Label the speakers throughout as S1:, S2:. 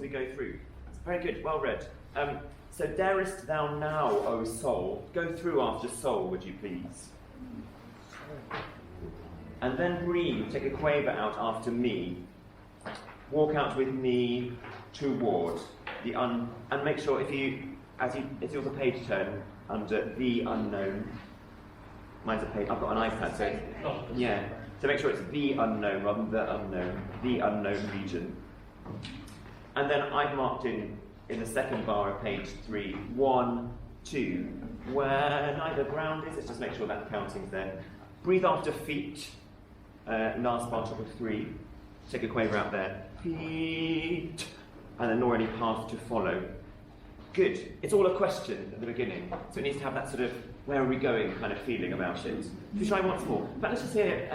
S1: we go through. Very good, well read. So darest thou now, O soul, go through after soul, would you please? And then breathe, take a quaver out after me. Walk out with me toward the and make sure it's yours a page turn under the unknown. Mine's a page, I've got an iPad, so yeah. So make sure it's the unknown rather than the unknown region. And then I've marked in the second bar of page 3, 1, 2, where neither ground is. Let's just make sure that counting's there. Breathe after feet. Last bar, top of 3. Take a quaver out there. Feet. And then nor any path to follow. Good. It's all a question at the beginning. So it needs to have that sort of where are we going kind of feeling about it. Should we try once more? But let's just hear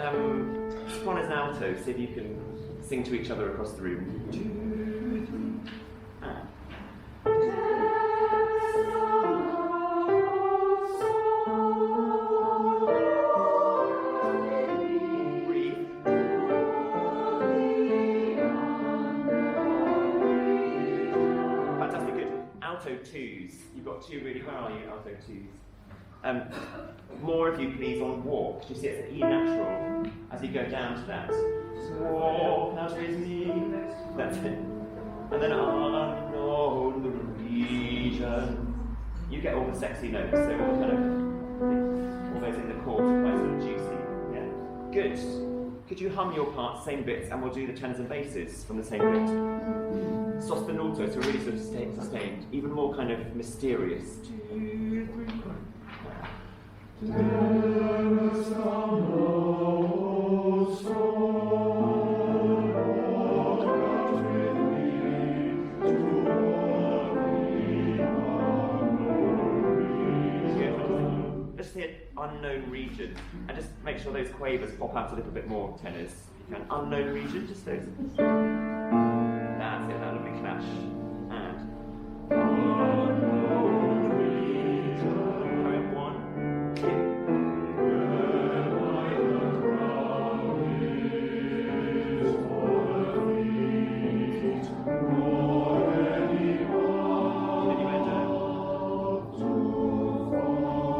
S1: sopranos and alto, see if you can sing to each other across the room. 2, 3, and. Alto 2s. You've got 2 really, where are you, alto 2s? More if you please on walk. You see it's an E natural as you go down to that. Walk out with me. That's it. And then unknown region. You get all the sexy notes, so all kind of all those in the chords are quite sort of juicy. Yeah. Good. Could you hum your part, same bits, and we'll do the tenors and basses from the same bit. Sostenuto, so really sort of sustained, even more kind of mysterious. 2, 3, 4. Let's hit unknown region, and just make sure those quavers pop out a little bit more, tenors. If you can. Unknown region, just those. That's it, that lovely clash. And unknown region. Carry on, 1, 2.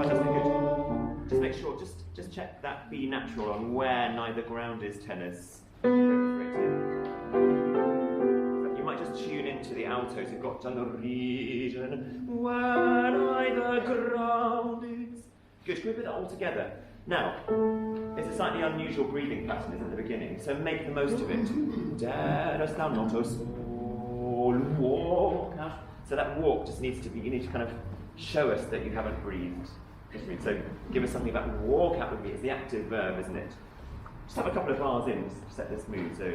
S1: Fantastic, good. Just make sure, just check that B natural on where neither ground is, tenors. You might just tune into the altos who've got done the region where neither ground is. Good, can we put that all together? Now, it's a slightly unusual breathing pattern, isn't it, at the beginning, so make the most of it. Darest thou not, O soul, walk out. So that walk just needs to be, you need to kind of show us that you haven't breathed. So give us something about walk out with me. It's the active verb, isn't it? Just have a couple of bars in to set this mood. So.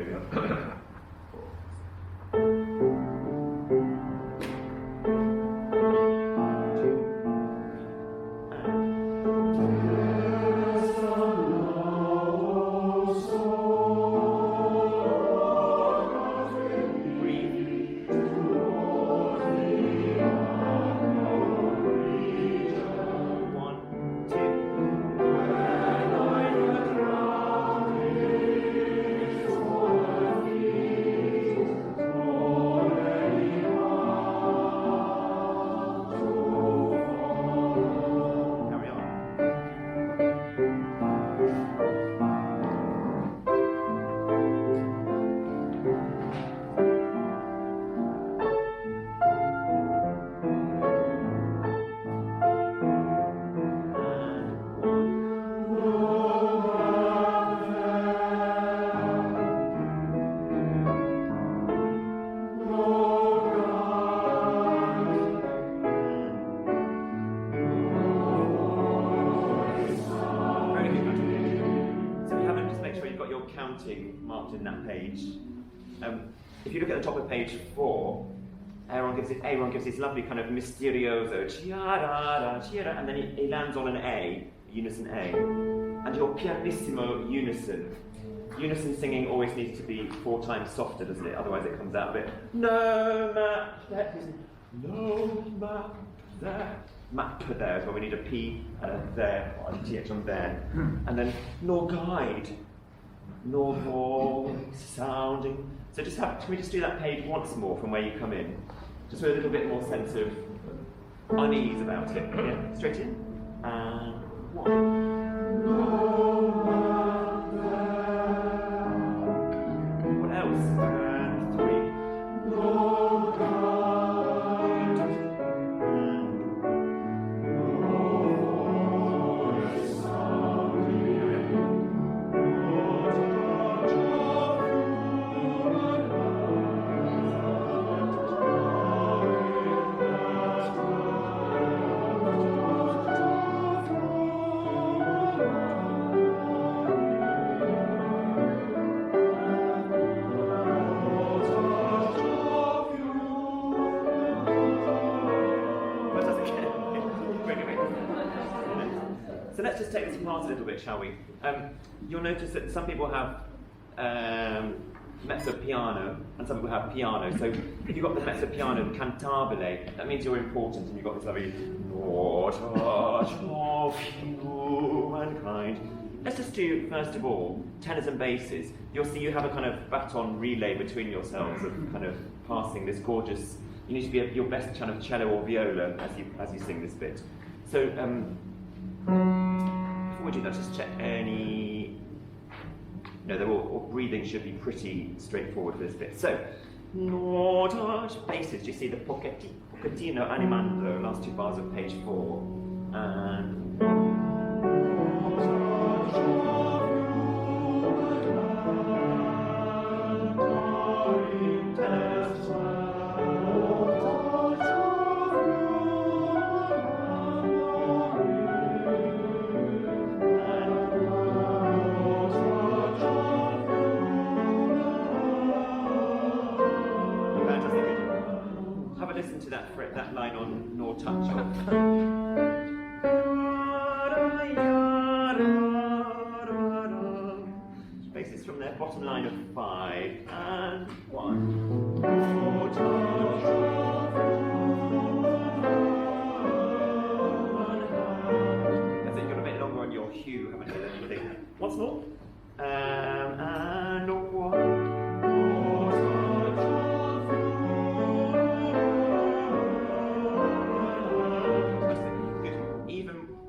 S1: Marked in that page. If you look at the top of page 4, Aaron gives this lovely kind of misterioso, and then he lands on an A, unison A, and your pianissimo unison. Unison singing always needs to be 4 times softer, doesn't it? Otherwise it comes out a bit. No map there as well. We need a P and a there, or a TH on there, and then nor guide. Nor voice sounding. So So can we just do that page once more from where you come in? Just with a little bit more sense of unease about it. Yeah, straight in. And 1. What else? And 3. So let's just take this apart a little bit, shall we? You'll notice that some people have mezzo piano and some people have piano. So if you've got the mezzo piano cantabile, that means you're important and you've got this lovely Lord of humankind. Let's just do, first of all, tenors and basses. You'll see you have a kind of baton relay between yourselves of kind of passing this gorgeous. You need to be your best kind of cello or viola as you sing this bit. So before we do that, just check any. No, they're all breathing should be pretty straightforward for this bit. So, basses. Do you see the pochettino animando, last 2 bars of page 4, and. Listen to that line on nor touch of. Basses from their bottom line of 5 and 1. That's it, you've got a bit longer on your hue, haven't you, than you think. Once more. And 1.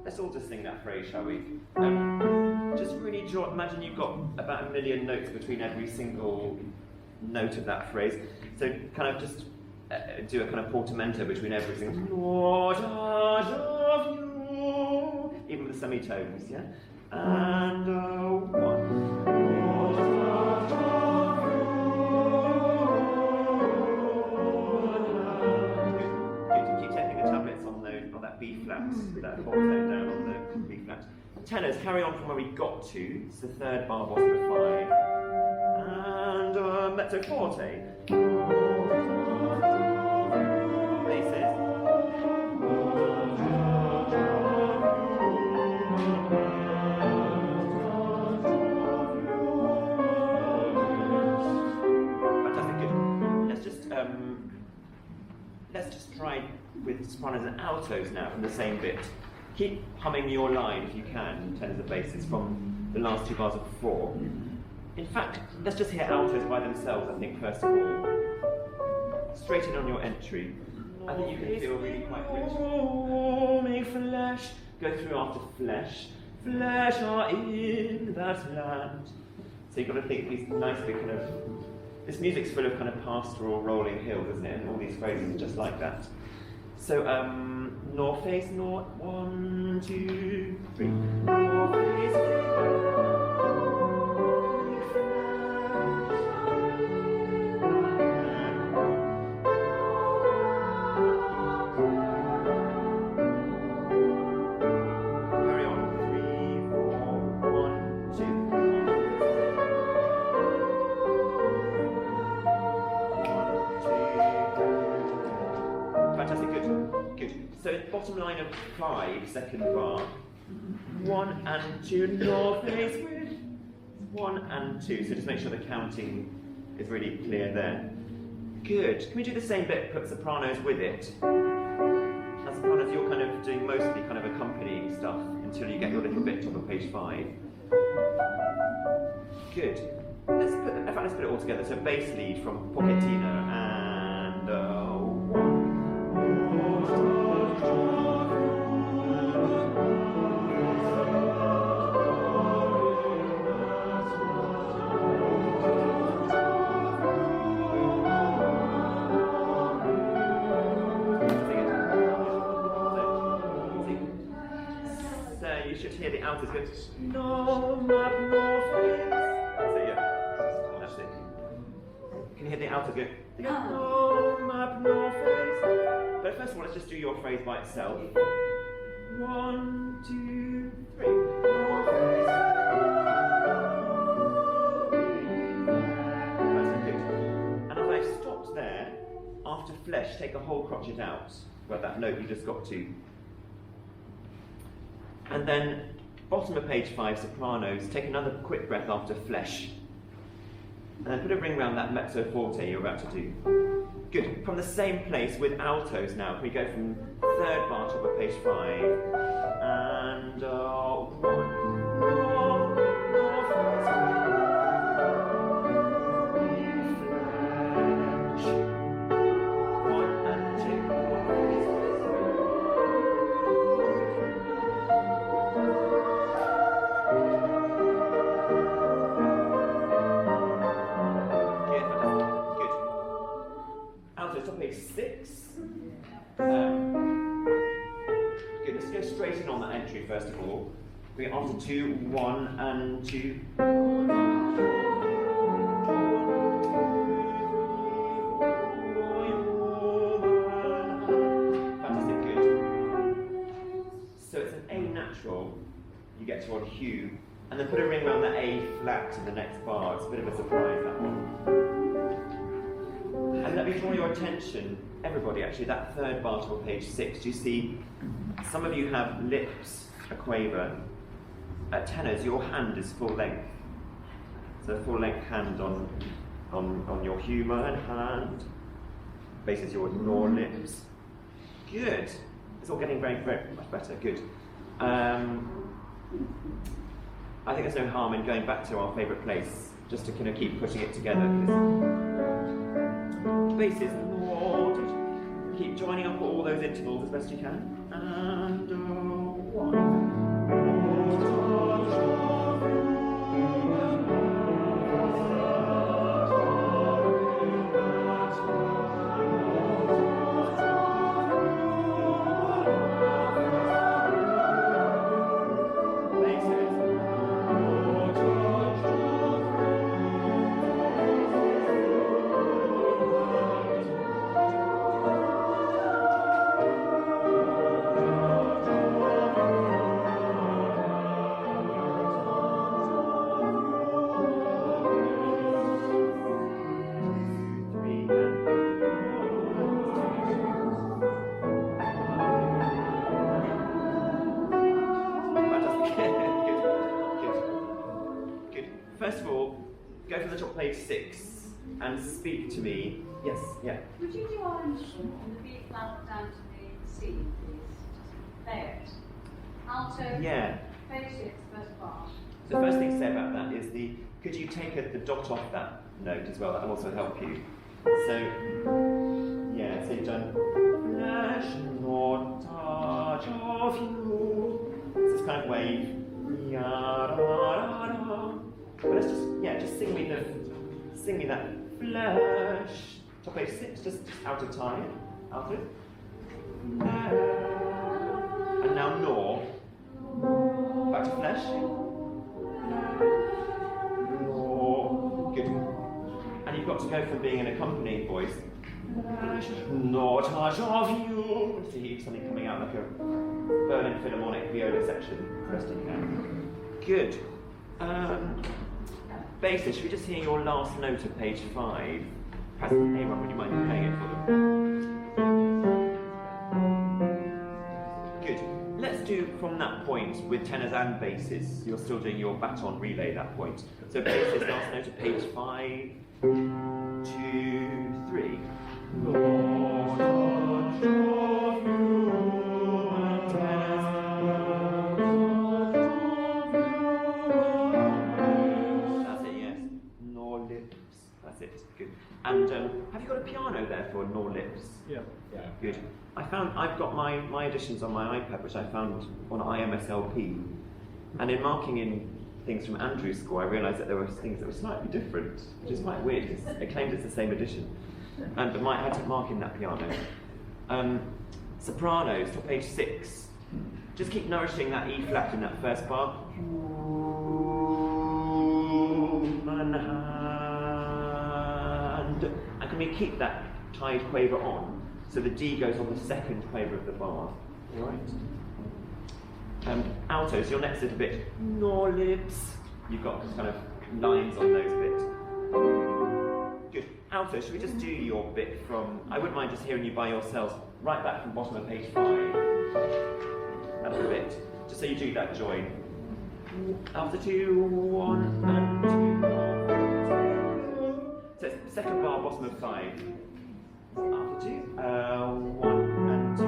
S1: Let's all just sing that phrase, shall we? Just really imagine you've got about 1 million notes between every single note of that phrase. So kind of just do a kind of portamento between every single Lord of you, even with the semitones, yeah? And 1. That B flat, that whole tone down on the B flat. Tenors, carry on from where we got to. It's the 3rd bar, bottom of 5. And mezzo forte. Basses. Fantastic, good. Let's just try with sopranos and altos now from the same bit. Keep humming your line if you can, tenors and basses, from the last 2 bars of 4. In fact, let's just hear altos by themselves, I think, first of all. Straight in on your entry. I think you can feel really quite rich. Make flesh, go through after flesh. Flesh are in that land. So you've got to think these nicely kind of. This music's full of kind of pastoral rolling hills, isn't it? And all these phrases are just like that. So, nor face, nor 1, 2, 3. Nor face. Carry on. 3, 4, 1, 2. Fantastic, good. So bottom line of 5, 2nd bar. 1 and 2, nor face with 1 and 2. So just make sure the counting is really clear there. Good. Can we do the same bit, put sopranos with it? As sopranos, you're kind of doing mostly kind of accompanying stuff until you get your little bit top of page 5. Good. Let's put, fact, let's put it all together. So bass lead from Pochettino and 1. You should hear the altos go, no, map, no, face. That's it, yeah. That's it. Can you hear the altos go, no, map, no, face? But first of all, let's just do your phrase by itself. 1, 2, 3. No, face. That's good. And as I stopped there, after flesh, take the whole crotchet out. Well, that note you just got to. And then, bottom of page 5, sopranos, take another quick breath after flesh. And then put a ring around that mezzo forte you're about to do. Good. From the same place with altos now, can we go from 3rd bar, top of page 5, and 1. Page 6. Good, let's go straight in on that entry first of all. We get after 2, 1 and 2. Fantastic, good. So it's an A natural, you get to on Hugh, and then put a ring around the A flat in the next bar. It's a bit of a surprise, that one. And let me draw your attention, everybody actually, that 3rd bar to page 6. Do you see, some of you have lips, a quaver. At tenors, your hand is full length. So full length hand on your human hand. Bass is your raw lips. Good. It's all getting very, very much better. Good. I think there's no harm in going back to our favourite place, just to kind of keep putting it together. Bass is Lord. Keep joining up all those intervals as best you can. And 1. First of all, go from the top of page 6 and speak to me. Yes, yeah.
S2: Would you do orange from the B flat down to the C, please? Just play it. Alto,
S1: Yeah.
S2: page 6, first bar.
S1: The first thing to say about that is could you take the dot off that note as well? That will also help you. So, yeah, so you've done flesh not touch of you. It's this kind of wave. But let's just sing me that flesh. Top page 6, just out of time. Out of it. And now gnaw. Back to flesh. Gnaw. Good. And you've got to go from being an accompanying voice. Not touch of you. To hear something coming out like a Berlin Philharmonic viola section. First you can. Good. Basis, should we just hear your last note of page 5? Perhaps anyone, would you mind playing it for them? Good. Let's do from that point with tenors and basses. You're still doing your baton relay at that point. So basis, last note of page 5, 2, 3. Lord, touch of you and tenors. That's it, yes. No lips. That's it. Good. And have you got a piano there for nor lips?
S3: Yeah.
S1: Good. I've got my editions on my iPad, which I found on IMSLP. And in marking in things from Andrew's school, I realised that there were things that were slightly different, which is quite weird. It claims it's the same edition. But I had to mark in that piano. Sopranos, top page 6. Just keep nourishing that E flat in that first bar. Human hand. And can we keep that tied quaver on? So the D goes on the second quaver of the bar. Alright? Alto, so your next little bit, nor lips. You've got kind of lines on those bits. Good. Alto, should we just do your bit from, I wouldn't mind just hearing you by yourselves, right back from bottom of page 5. That's a bit. Just so you do that join. After 2, 1 and 2. So it's second bar, bottom of 5. After 2, 1 and 2.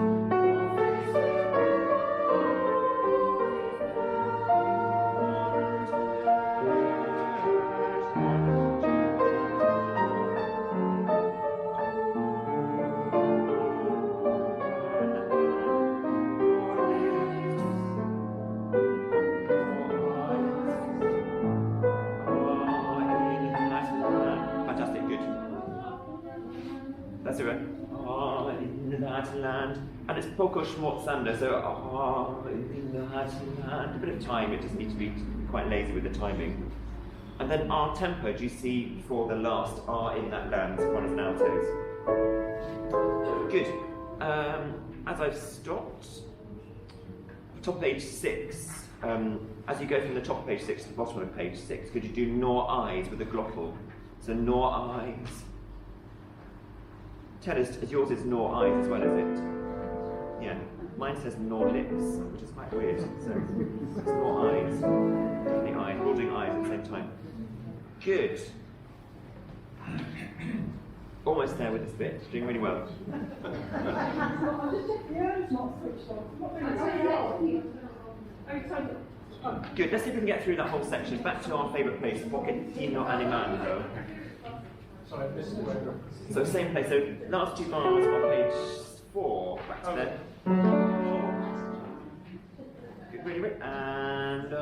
S1: That's it, right? Ah, in that land. And it's poco schmorzando, so ah, in that land. A bit of time, it just needs to be quite lazy with the timing. And then our tempo, do you see for the last R in that land, sopranos and altos? Good. As I've stopped, top page 6, as you go from the top of page 6 to the bottom of page 6, could you do nor eyes with a glottal? So nor eyes. Tell us, yours is nor eyes as well, is it? Yeah. Mine says nor lips, which is quite weird. So it's nor eyes. Definitely eyes. We're all doing eyes at the same time. Good. Almost there with this bit. Doing really well.
S4: Yeah, it's not switched on.
S1: Good. Let's see if we can get through that whole section. Back to our favourite place, Pochettino Animando.
S3: Sorry, I missed it.
S1: So same place. So last 2 bars on page 4. Back to there. Good, really, really. And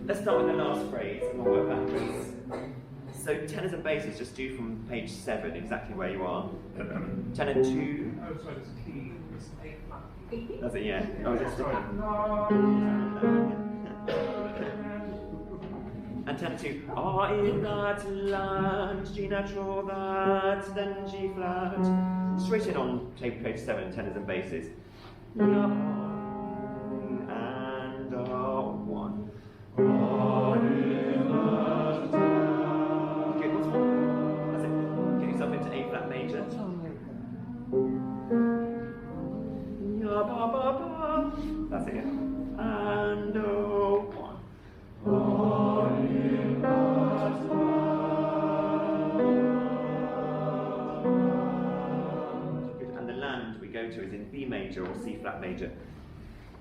S1: let's start with the last phrase and we'll work backwards. So tenors and basses, just do from page 7 exactly where you are. Tenor 2.
S3: Oh, sorry, it's key. It's A flat.
S1: Does it, yeah? Oh, is it sticky? And tenor 2. Ah, in that land, G natural, that, then G flat. Straight in on page 7, tenors and basses. And 1. Good, what's more? That's it. Get yourself into A flat major. That's it, yeah. And 1. Good, and the land we go to is in B major or C flat major.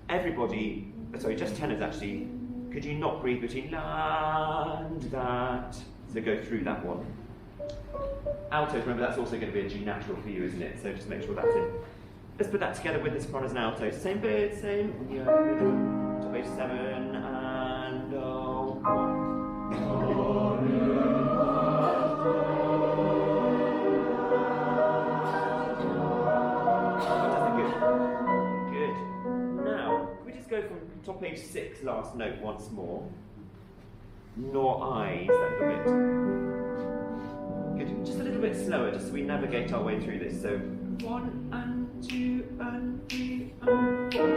S1: Everybody, sorry, just tenors actually. Could you not breathe between land, that? So go through that one. Altos, remember that's also going to be a G natural for you, isn't it? So just make sure that's in. Let's put that together with the sopranos and altos. Same bit, same. Yeah, to page 7 and 1. Fantastic, good. Now, can we just go from top page 6, last note once more? Nor eyes, that little bit. Good, just a little bit slower, just so we navigate our way through this. So, 1 and 2 and 3 and 4.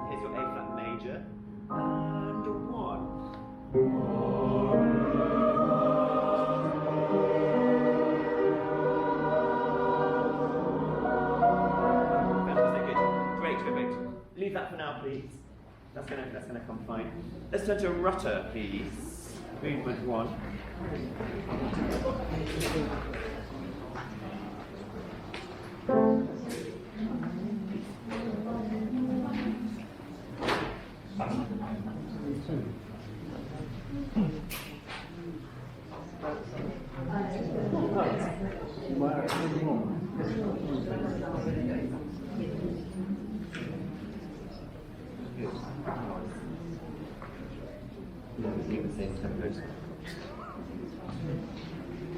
S1: Here's your A flat major and 1. Fantastic, good. Great, perfect. Leave that for now, please. That's gonna come fine. Let's turn to rudder, please. Movement 1.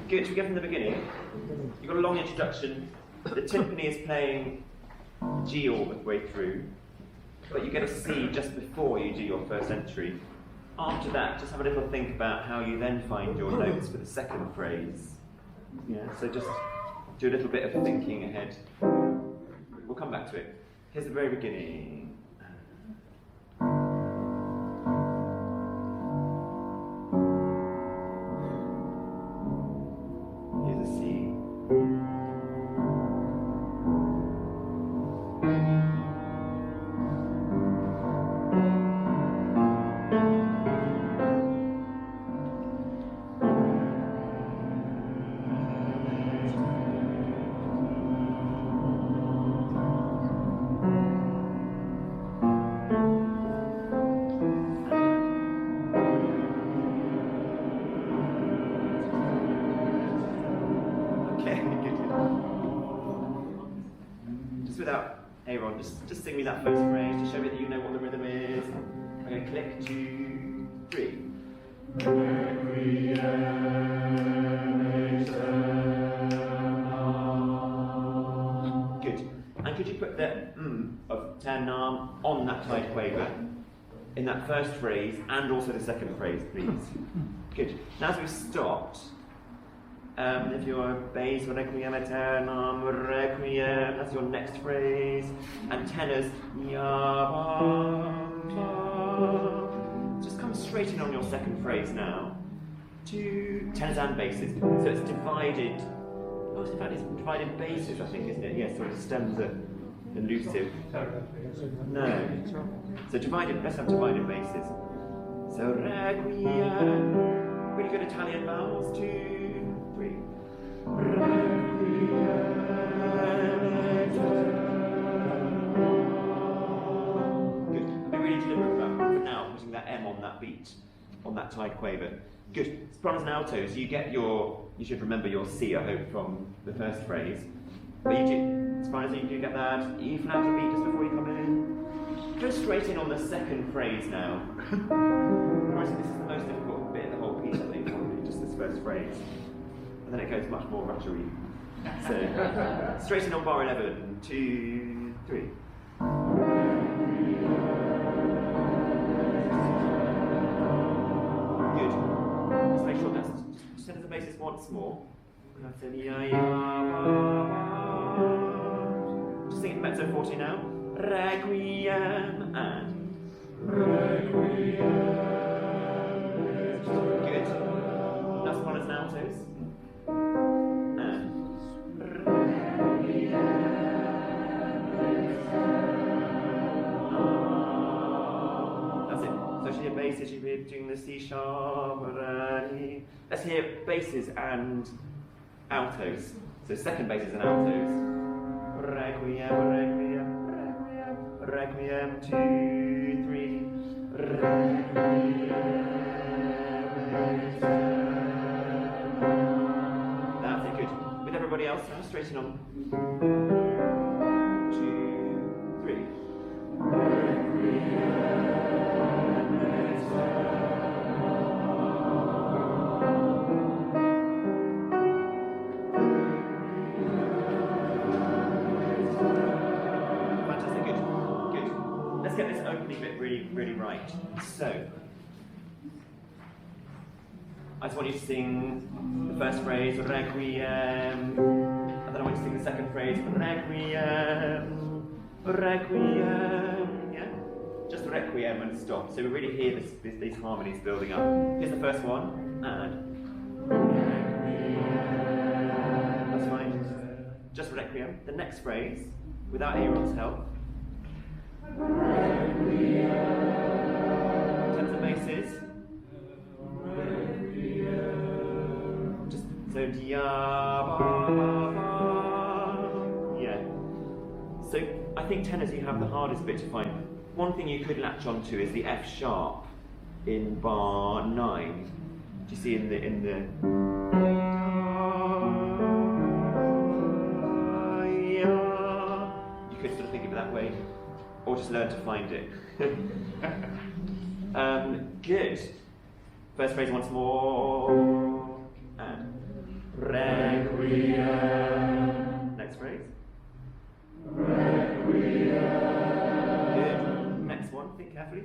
S1: Good, we get from the beginning. You've got a long introduction. The timpani is playing G all the way through, but you get a C just before you do your first entry. After that, just have a little think about how you then find your notes for the second phrase. Yeah, so just do a little bit of thinking ahead. We'll come back to it. Here's the very beginning. Here's a C. Aaron, just sing me that first phrase to show me that you know what the rhythm is. I'm going to click 2, 3. Good. And could you put the of Ternam on that tight quaver in that first phrase and also the second phrase, please? Good. Now as we've stopped, if your bass, requiem aeternam, requiem, that's your next phrase. And tenors, just come straight in on your second phrase now. 2 tenors and basses. So it's divided. Oh, in fact, it's divided basses, I think, isn't it? Yes, so it stems are elusive. No. So divided, let's have divided basses. So requiem. Really good Italian vowels. 2, 3. Good. Be really deliberate about for now putting that M on that beat, on that tight quaver. Good. Sopranos and altos, you should remember your C, I hope, from the first phrase. But you do, sopranos, you do get that E flat beat just before you come in. Go straight in on the second phrase now. This is the most difficult bit of the whole piece, I think, just this first phrase. And then it goes much more ruttery. So, straight in on bar 11, 2, 3. Good. Let's make sure that's just set as a basis once more. Just sing it mezzo forte now. Requiem and Requiem. Good. Now sopranos and altos. That's it. So she hear basses, she'll be doing the C sharp. Let's hear basses and altos. So second basses and altos. Requiem, requiem, requiem, Requiem, 2, 3. Requiem. That's it, good. With everybody else, now straighten on. 2, 3. Fantastic, good. Good. Let's get this opening bit really right. So, I just want you to sing the first phrase, Requiem, and then I want you to sing the second phrase, Requiem, Requiem, yeah? Just Requiem and stop. So we really hear these harmonies building up. Here's the first one, and Requiem. That's fine. Just Requiem. The next phrase, without Aaron's help. Requiem. Tenors and basses. So dia ba ba ba. Yeah. So I think tenors you have the hardest bit to find. One thing you could latch onto is the F sharp in bar 9. Do you see in the you could sort of think of it that way, or just learn to find it. Good. First phrase once more. And Requiem. Next phrase. Requiem. Good. Next one. Think carefully.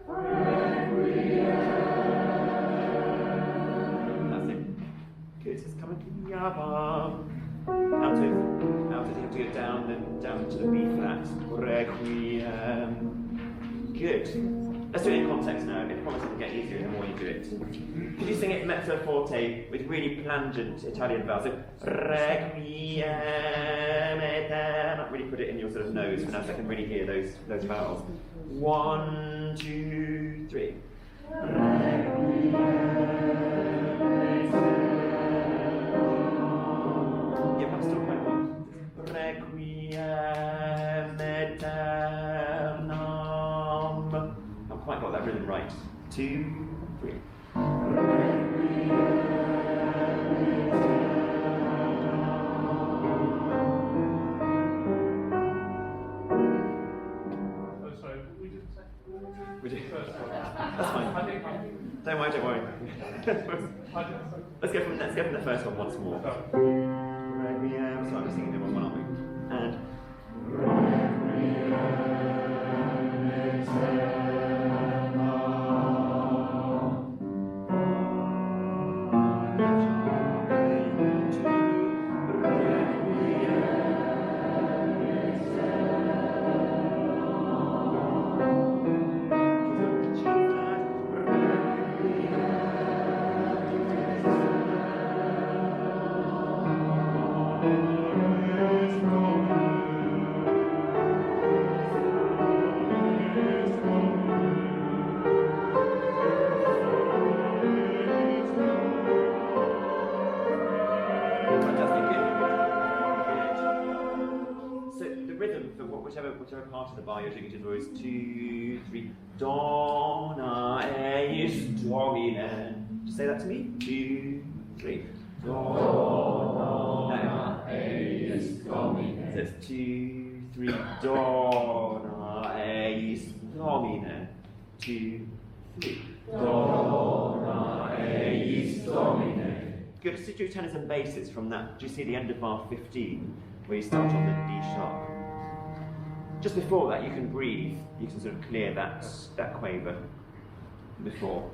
S1: Requiem. That's it. Good. It's coming. Yabam. Altos. Altos. You have to go down, then down to the B flat. Requiem. Good. Let's do it in context now. It promises to get easier the more you do it. Could you sing it mezzo forte with really plangent Italian vowels? So, Requiem aeterna. Really put it in your sort of nose for now so I can really hear those vowels. 1, 2, 3. Requiem aeterna. Yeah, but still quite well. Requiem aeternam. Quite got that rhythm right. 2, 3.
S3: Oh, sorry, we didn't say.
S1: We did.
S3: First one.
S1: That's fine.
S3: I think
S1: Don't worry. Let's go from the first one once more. Requiem. So I'm just singing them on one, aren't we? And Requiem aeterna. Whichever part of the bar you're doing it in, is 2, 3. Dona eis Domine. Just say that to me. 2, 3. Dona eis Domine. So it's 2, 3. Dona eis Domine. 2, 3. Dona eis Domine. Good. Let's do tenors and basses from that. Do you see the end of bar 15 where you start on the D sharp? Just before that, you can breathe. You can sort of clear that quaver before.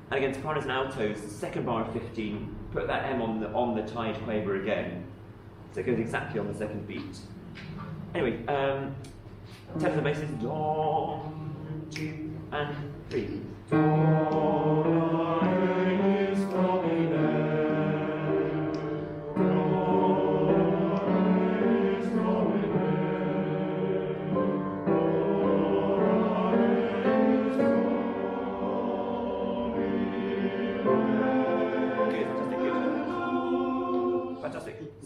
S1: And again, sopranos and altos, the second bar of 15, put that M on the tied quaver again, so it goes exactly on the second beat. Anyway, tenors and basses, do, 2, and 3.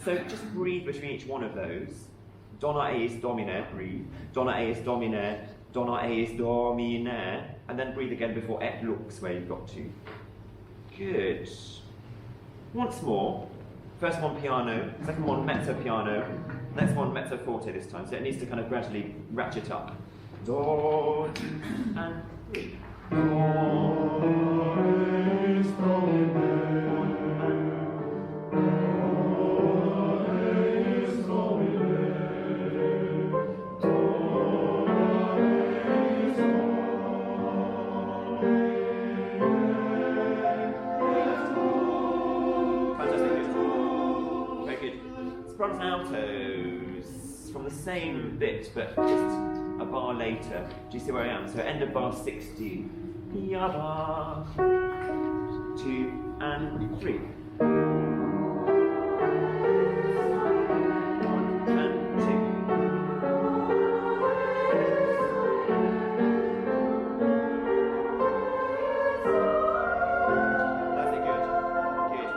S1: So just breathe between each one of those. donna eis domine, breathe, donna eis domine, donna eis domine, and then breathe again before et lux, where you've got to. Good. Once more. First one piano, second one mezzo piano, next one mezzo forte this time, so it needs to kind of gradually ratchet up. Do, 2, and 3. Sopranos and altos from the same bit, but just a bar later. Do you see where I am? So end of bar 60. Yada. 2 and 3. 1 and 2. That's it, good. Good.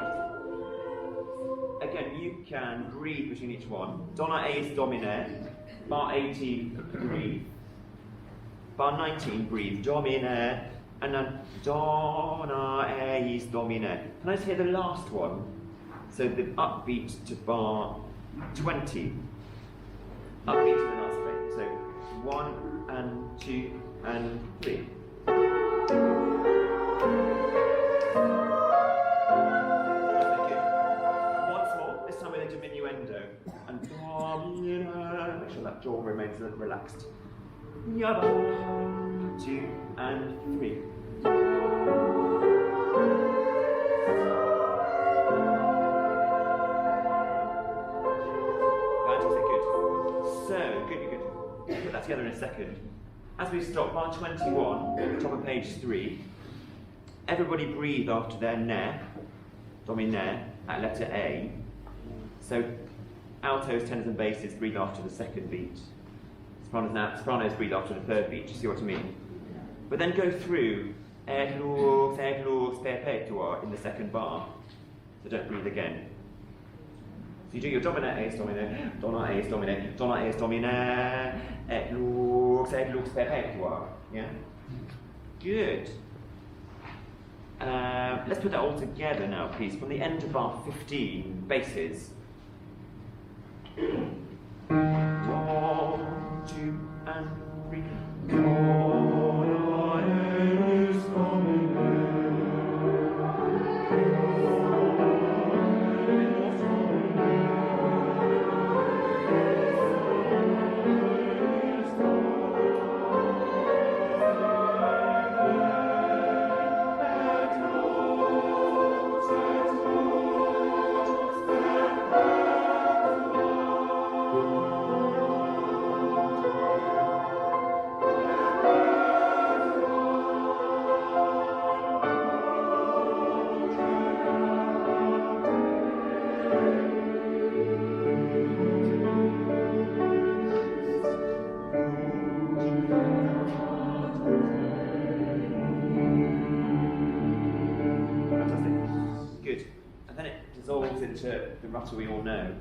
S1: Again, you can breathe between each one. Donna eis domine. Bar 18, breathe. Bar 19, breathe. Domine. And then Donna eis domine. Can I just hear the last one? So the upbeat to bar 20. Upbeat to the last bit. So 1 and 2 and 3. Diminuendo and make sure that jaw remains relaxed. 2 and 3. Fantastic, good. So, good. Put that together in a second. As we stop, bar 21, top of page 3, everybody breathe after their ne, domine, at letter A. So, altos, tenors and basses breathe after the second beat. Sopranos breathe after the third beat. Do you see what I mean? But then go through et lux, perpetua in the second bar. So don't breathe again. So you do your domine, eis domine, donna eis domine, donna eis domine, et lux, perpetua. Yeah? Good. Let's put that all together now, please. From the end of bar 15, basses. 1, 2 and 3. Into the rutter we all know.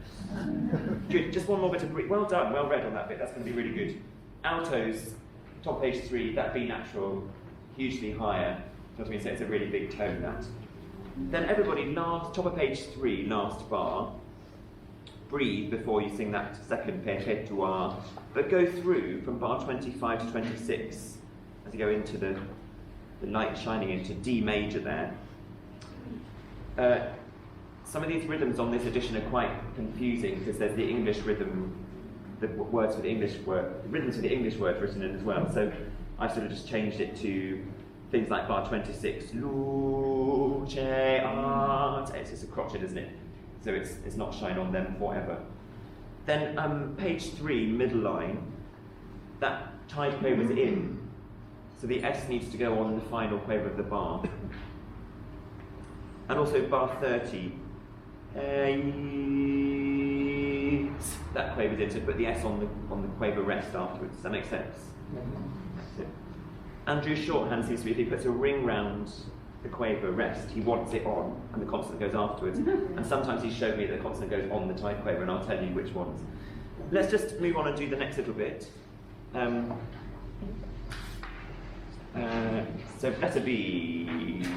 S1: Good, just one more bit of breathe. Well done, well read on that bit, that's going to be really good. Altos, top page 3, that B natural, hugely higher. That's what we say, it's a really big tone, that. Then everybody, top of page 3, last bar, breathe before you sing that second perpetua, but go through from bar 25 to 26 as you go into the light shining into D major there. Some of these rhythms on this edition are quite confusing because there's the English rhythm, the words for the English word, the rhythms for the English word written in as well. So I sort of just changed it to things like bar 26, luce art. It's just a crotchet, isn't it? So it's not shine on them forever. Then page 3, middle line, that tied quaver's in. So the S needs to go on the final quaver of the bar. And also bar 30. That quaver's in, so put the S on the quaver rest afterwards. Does that make sense? That's it. Andrew's shorthand seems to be if he puts a ring round the quaver rest, he wants it on, and the consonant goes afterwards. And sometimes he showed me that the consonant goes on the tight quaver, and I'll tell you which ones. let's just move on and do the next little bit. So letter B. 2,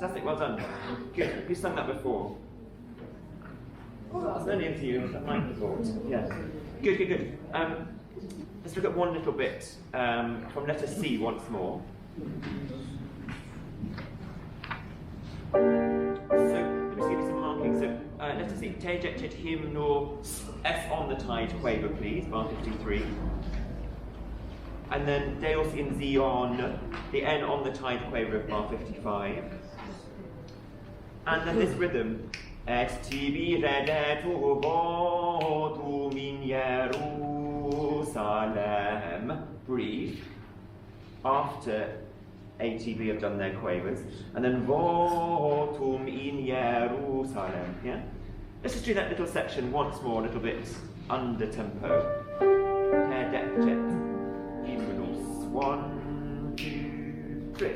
S1: Fantastic, well done. Good. Who's sung that before? Oh, that's only into you. That might be thought. Yeah. Good, good, good. Let's look at one little bit from letter C once more. So, let me just give you some marking. So, letter C. Te ejected hymno S on the tide quaver, please, bar 53. And then Deus in Zion, the N on the tide quaver of bar 55. And then this rhythm, Et tibi redetu votum in Jerusalem, brief, after ATB have done their quavers, and then votum in Jerusalem, yeah? Let's just do that little section once more, a little bit under tempo. Redectet hymnus, 1, 2, 3.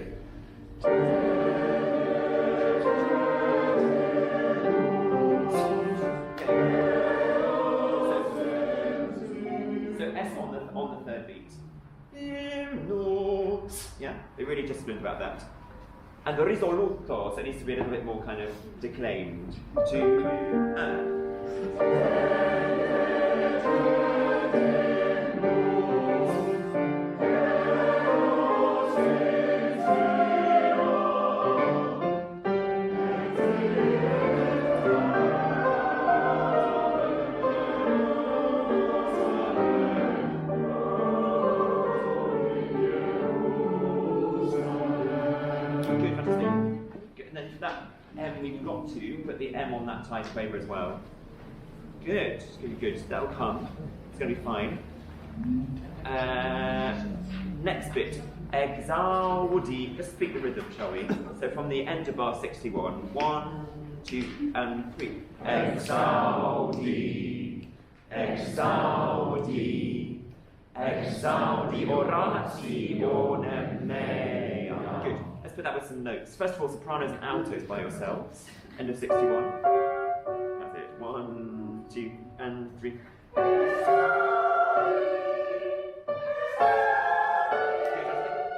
S1: On the third beat. Yeah, they really disciplined about that. And the risoluto, so it needs to be a little bit more kind of declaimed. 2, Good, fantastic. Good. And then for that M, we've got to put the M on that tight quaver as well. Good, it's really good. That'll come. It's going to be fine. Next bit, exaudi. Let's speak the rhythm, shall we? So from the end of bar 61, 1, 2, and 3. Exaudi, exaudi, exaudi orazione mea. Good. Let's put that with some notes. First of all, sopranos and altos by yourselves. End of 61. That's it. 1, 2, and 3.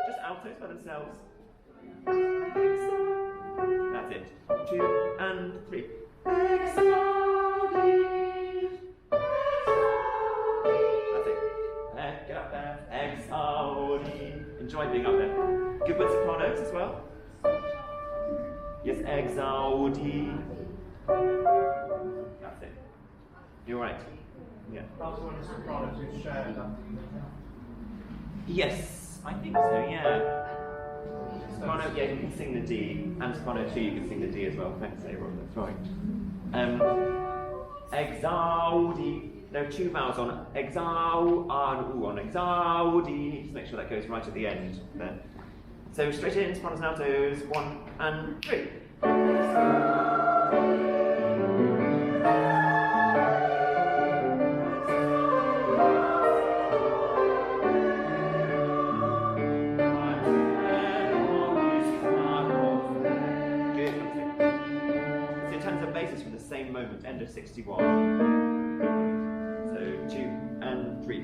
S1: Just altos by themselves. That's it. 2 and 3. Exaudi. That's it. Get up there. Exaudi. Enjoy being up there. Good with sopranos as well. Yes, exaudi. That's it. You're right. Yeah.
S3: That's when the sopranos is shared.
S1: Yes, I think so, yeah. Soprano, yeah, you can sing the D, and soprano 2, you can sing the D as well. Thanks, Aaron, that's right. Exaudi. There are 2 vowels on exau, and U on exaudi. Just make sure that goes right at the end there. So straight in, sopranos and altos, 1 and 3. From the same moment, end of 61. So 2 and 3.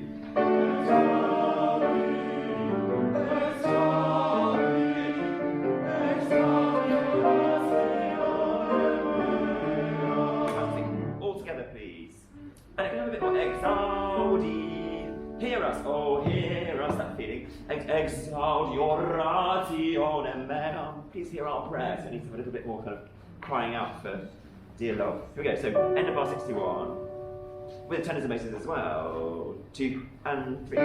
S1: All together, please. And it can have a bit more exaudi. Hear us, oh, hear us, that feeling. Exaudi orazione mea. Please hear our prayers. It needs to have a little bit more kind of crying out for dear love. Here we go. So end of bar 61 with tenors and basses as well. 2 and 3.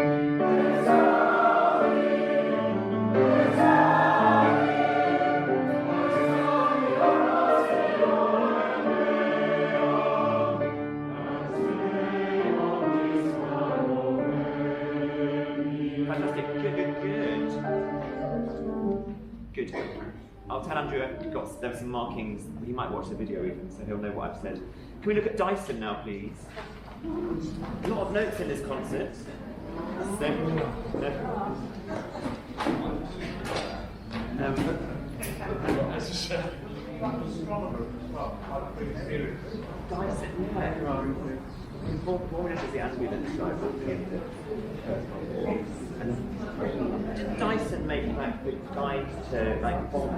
S1: Fantastic. Good, good, good. Good. I'll tell Andrew there were some markings. He might watch the video even, so he'll know what I've said. Can we look at Dyson now, please? A lot of notes in this concert. So, Dyson, yeah. What is the ambulance driver? Did Dyson make like the guide to like bomb?